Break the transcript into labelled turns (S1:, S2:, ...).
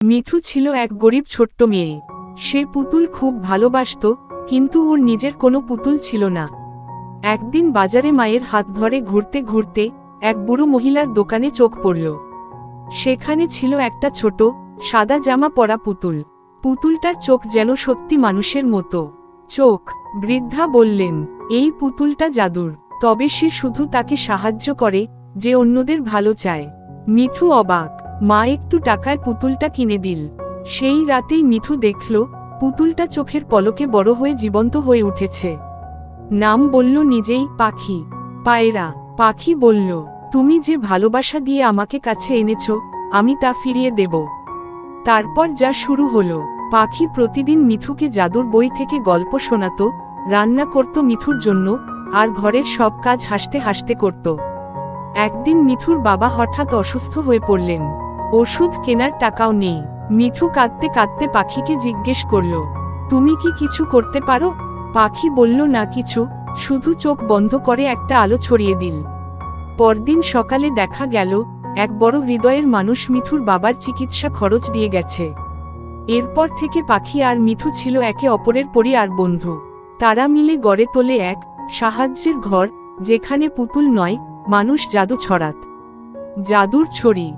S1: মিঠু ছিল এক গরিব ছোট্ট মেয়ে। সে পুতুল খুব ভালোবাসত, কিন্তু ওর নিজের কোনো পুতুল ছিল না। একদিন বাজারে মায়ের হাত ধরে ঘুরতে ঘুরতে এক বুড়ো মহিলার দোকানে চোখ পড়ল। সেখানে ছিল একটা ছোট সাদা জামা পরা পুতুল। পুতুলটার চোখ যেন সত্যি মানুষের মতো চোখ। বৃদ্ধা বললেন, এই পুতুলটা জাদুর, তবে সে শুধু তাকে সাহায্য করে যে অন্যদের ভালো চায়। মিঠু অবাক। মা একটু টাকায় পুতুলটা কিনে দিল। সেই রাতেই মিঠু দেখল পুতুলটা চোখের পলকে বড় হয়ে জীবন্ত হয়ে উঠেছে। নাম বলল নিজেই, পাখি। পায়রা। পাখি বলল, তুমি যে ভালোবাসা দিয়ে আমাকে কাছে এনেছ, আমি তা ফিরিয়ে দেব। তারপর যা শুরু হলো। পাখি প্রতিদিন মিঠুকে জাদুর বই থেকে গল্প শোনাতো, রান্না করত মিঠুর জন্য, আর ঘরের সব কাজ হাসতে হাসতে করত। একদিন মিঠুর বাবা হঠাৎ অসুস্থ হয়ে পড়লেন। ওষুধ কেনার টাকাও নেই। মিঠু কাঁদতে কাঁদতে পাখিকে জিজ্ঞেস করল, তুমি কি কিছু করতে পারো? পাখি বলল, না কিছু, শুধু চোখ বন্ধ করে একটা আলো ছড়িয়ে দিল। পরদিন সকালে দেখা গেল এক বড় হৃদয়ের মানুষ মিঠুর বাবার চিকিৎসা খরচ দিয়ে গেছে। এরপর থেকে পাখি আর মিঠু ছিল একে অপরের পরি আর বন্ধু। তারা মিলে গড়ে তোলে এক সাহায্যের ঘর, যেখানে পুতুল নয়, মানুষ জাদু ছড়াত। জাদুর ছড়ি।